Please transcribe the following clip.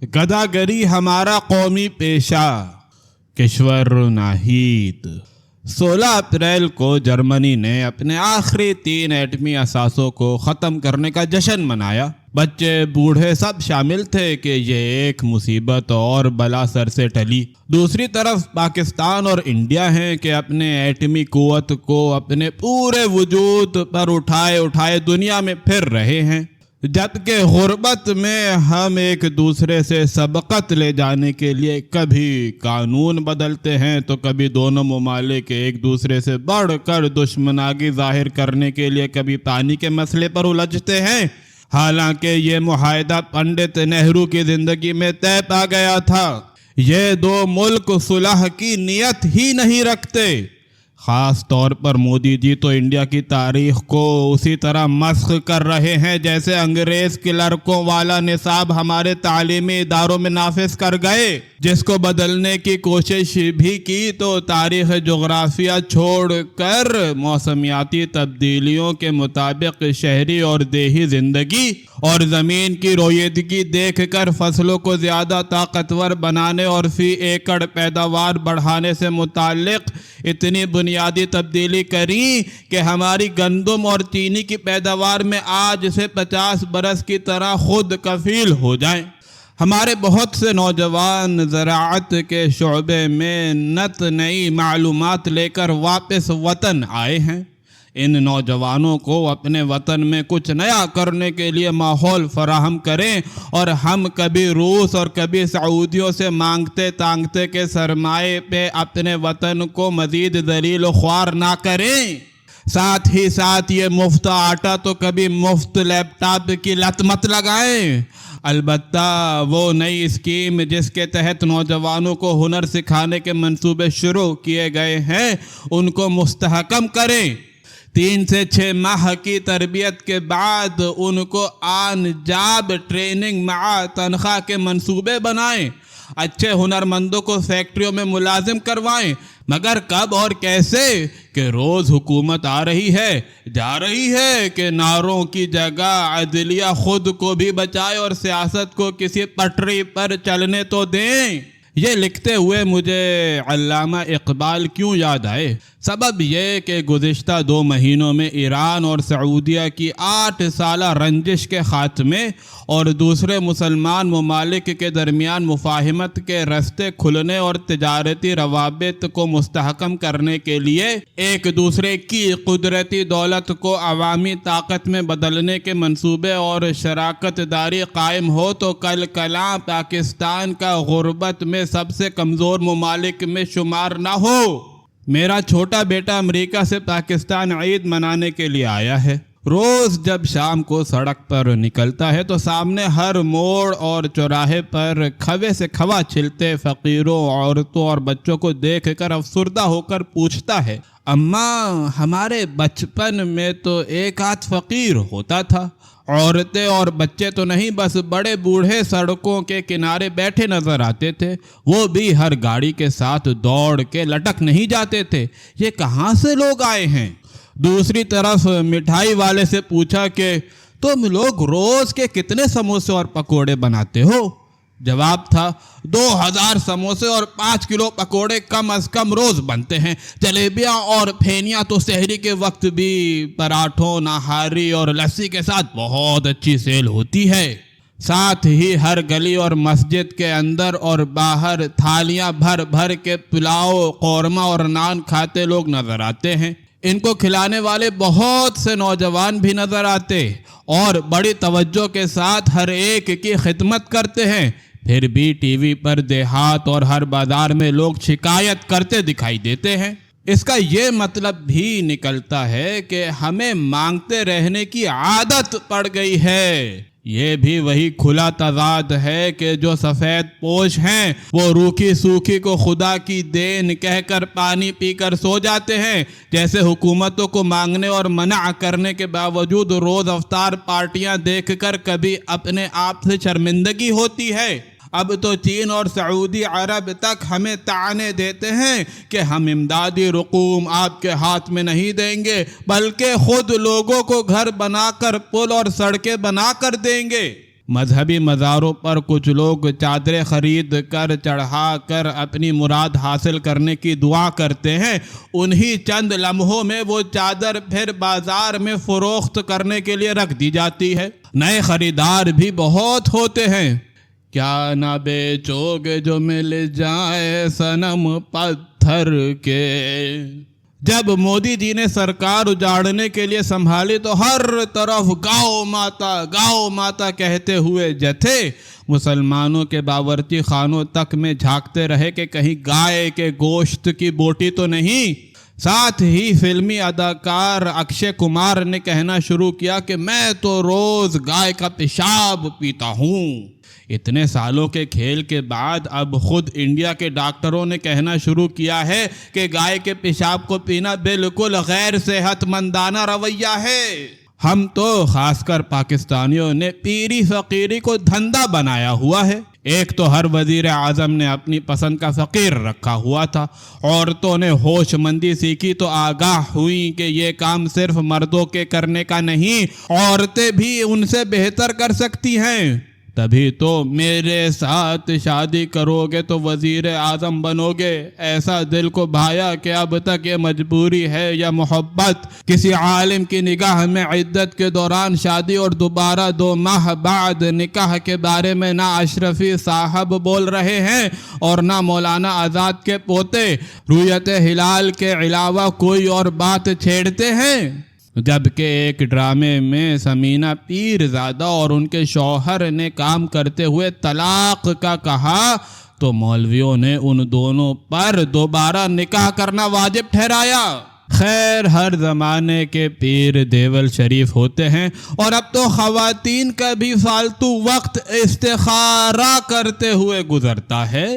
گداگری ہمارا قومی پیشہ، کشور ناہید۔ 16 اپریل کو جرمنی نے اپنے آخری 3 ایٹمی اثاثوں کو ختم کرنے کا جشن منایا۔ بچے بوڑھے سب شامل تھے کہ یہ ایک مصیبت اور بلا سر سے ٹلی۔ دوسری طرف پاکستان اور انڈیا ہیں کہ اپنے ایٹمی قوت کو اپنے پورے وجود پر اٹھائے دنیا میں پھر رہے ہیں، جبکہ غربت میں ہم ایک دوسرے سے سبقت لے جانے کے لیے کبھی قانون بدلتے ہیں تو کبھی دونوں ممالک ایک دوسرے سے بڑھ کر دشمناگی ظاہر کرنے کے لیے کبھی پانی کے مسئلے پر الجھتے ہیں۔ حالانکہ یہ معاہدہ پنڈت نہرو کی زندگی میں طے پا گیا تھا۔ یہ دو ملک صلح کی نیت ہی نہیں رکھتے۔ خاص طور پر مودی جی تو انڈیا کی تاریخ کو اسی طرح مسخ کر رہے ہیں جیسے انگریز کلرکوں والا نصاب ہمارے تعلیمی اداروں میں نافذ کر گئے، جس کو بدلنے کی کوشش بھی کی تو تاریخ جغرافیہ چھوڑ کر موسمیاتی تبدیلیوں کے مطابق شہری اور دیہی زندگی اور زمین کی رویدگی دیکھ کر فصلوں کو زیادہ طاقتور بنانے اور فی ایکڑ پیداوار بڑھانے سے متعلق اتنی بنیادی تبدیلی کری کہ ہماری گندم اور چینی کی پیداوار میں آج سے 50 برس کی طرح خود کفیل ہو جائیں۔ ہمارے بہت سے نوجوان زراعت کے شعبے میں نت نئی معلومات لے کر واپس وطن آئے ہیں۔ ان نوجوانوں کو اپنے وطن میں کچھ نیا کرنے کے لیے ماحول فراہم کریں اور ہم کبھی روس اور کبھی سعودیوں سے مانگتے تانگتے کے سرمائے پہ اپنے وطن کو مزید ذلیل و خوار نہ کریں۔ ساتھ ہی ساتھ یہ مفت آٹا تو کبھی مفت لیپ ٹاپ کی لت مت لگائیں۔ البتہ وہ نئی اسکیم جس کے تحت نوجوانوں کو ہنر سکھانے کے منصوبے شروع کیے گئے ہیں ان کو مستحکم کریں۔ 3 سے 6 ماہ کی تربیت کے بعد ان کو آن جاب ٹریننگ مع تنخواہ کے منصوبے بنائیں۔ اچھے ہنرمندوں کو فیکٹریوں میں ملازم کروائیں، مگر کب اور کیسے کہ روز حکومت آ رہی ہے جا رہی ہے کہ نعروں کی جگہ عدلیہ خود کو بھی بچائے اور سیاست کو کسی پٹری پر چلنے تو دیں۔ یہ لکھتے ہوئے مجھے علامہ اقبال کیوں یاد آئے؟ سبب یہ کہ گزشتہ 2 مہینوں میں ایران اور سعودیہ کی 8 سالہ رنجش کے خاتمے اور دوسرے مسلمان ممالک کے درمیان مفاہمت کے رستے کھلنے اور تجارتی روابط کو مستحکم کرنے کے لیے ایک دوسرے کی قدرتی دولت کو عوامی طاقت میں بدلنے کے منصوبے اور شراکت داری قائم ہو تو کل کلاں پاکستان کا غربت میں سب سے کمزور ممالک میں شمار نہ ہو۔ میرا چھوٹا بیٹا امریکہ سے پاکستان عید منانے کے لیے آیا ہے۔ روز جب شام کو سڑک پر نکلتا ہے تو سامنے ہر موڑ اور چوراہے پر کھوے سے کھوا چھلتے فقیروں، عورتوں اور بچوں کو دیکھ کر افسردہ ہو کر پوچھتا ہے، اماں ہمارے بچپن میں تو ایک آدھ فقیر ہوتا تھا، عورتیں اور بچے تو نہیں بس بڑے بوڑھے سڑکوں کے کنارے بیٹھے نظر آتے تھے، وہ بھی ہر گاڑی کے ساتھ دوڑ کے لٹک نہیں جاتے تھے، یہ کہاں سے لوگ آئے ہیں؟ دوسری طرف مٹھائی والے سے پوچھا کہ تم لوگ روز کے کتنے سموسے اور پکوڑے بناتے ہو؟ جواب تھا 2000 سموسے اور 5 کلو پکوڑے کم از کم روز بنتے ہیں۔ جلیبیاں اور پھینیاں تو سحری کے وقت بھی پراٹھوں، نہاری اور لسی کے ساتھ بہت اچھی سیل ہوتی ہے۔ ساتھ ہی ہر گلی اور مسجد کے اندر اور باہر تھالیاں بھر بھر کے پلاؤ، قورمہ اور نان کھاتے لوگ نظر آتے ہیں۔ ان کو کھلانے والے بہت سے نوجوان بھی نظر آتے اور بڑی توجہ کے ساتھ ہر ایک کی خدمت کرتے ہیں۔ پھر بھی ٹی وی پر دیہات اور ہر بازار میں لوگ شکایت کرتے دکھائی دیتے ہیں۔ اس کا یہ مطلب بھی نکلتا ہے کہ ہمیں مانگتے رہنے کی عادت پڑ گئی ہے۔ یہ بھی وہی کھلا تضاد ہے کہ جو سفید پوش ہیں وہ روکھی سوکھی کو خدا کی دین کہہ کر پانی پی کر سو جاتے ہیں، جیسے حکومتوں کو مانگنے اور منع کرنے کے باوجود روز افطار پارٹیاں دیکھ کر کبھی اپنے آپ سے شرمندگی ہوتی ہے۔ اب تو چین اور سعودی عرب تک ہمیں طعنے دیتے ہیں کہ ہم امدادی رقوم آپ کے ہاتھ میں نہیں دیں گے بلکہ خود لوگوں کو گھر بنا کر پل اور سڑکیں بنا کر دیں گے۔ مذہبی مزاروں پر کچھ لوگ چادریں خرید کر چڑھا کر اپنی مراد حاصل کرنے کی دعا کرتے ہیں، انہی چند لمحوں میں وہ چادر پھر بازار میں فروخت کرنے کے لیے رکھ دی جاتی ہے۔ نئے خریدار بھی بہت ہوتے ہیں، کیا نہ بیچو گے جو مل جائے صنم پتھر کے۔ جب مودی جی نے سرکار اجاڑنے کے لیے سنبھالی تو ہر طرف گاؤ ماتا کہتے ہوئے جتھے مسلمانوں کے باورچی خانوں تک میں جھانکتے رہے کہ کہیں گائے کے گوشت کی بوٹی تو نہیں۔ ساتھ ہی فلمی اداکار اکشے کمار نے کہنا شروع کیا کہ میں تو روز گائے کا پیشاب پیتا ہوں۔ اتنے سالوں کے کھیل کے بعد اب خود انڈیا کے ڈاکٹروں نے کہنا شروع کیا ہے کہ گائے کے پیشاب کو پینا بالکل غیر صحت مندانہ رویہ ہے۔ ہم تو خاص کر پاکستانیوں نے پیری فقیری کو دھندا بنایا ہوا ہے۔ ایک تو ہر وزیر اعظم نے اپنی پسند کا فقیر رکھا ہوا تھا، عورتوں نے ہوش مندی سیکھی تو آگاہ ہوئیں کہ یہ کام صرف مردوں کے کرنے کا نہیں، عورتیں بھی ان سے بہتر کر سکتی ہیں۔ تبھی تو میرے ساتھ شادی کرو گے تو وزیر اعظم بنو گے، ایسا دل کو بھایا کہ اب تک یہ مجبوری ہے یا محبت۔ کسی عالم کی نگاہ میں عدت کے دوران شادی اور دوبارہ 2 ماہ بعد نکاح کے بارے میں نہ اشرفی صاحب بول رہے ہیں اور نہ مولانا آزاد کے پوتے رؤیت ہلال کے علاوہ کوئی اور بات چھیڑتے ہیں۔ جبکہ ایک ڈرامے میں سمینہ پیرزادہ اور ان کے شوہر نے کام کرتے ہوئے طلاق کا کہا تو مولویوں نے ان دونوں پر دوبارہ نکاح کرنا واجب ٹھہرایا۔ خیر، ہر زمانے کے پیر دیول شریف ہوتے ہیں، اور اب تو خواتین کا بھی فالتو وقت استخارہ کرتے ہوئے گزرتا ہے۔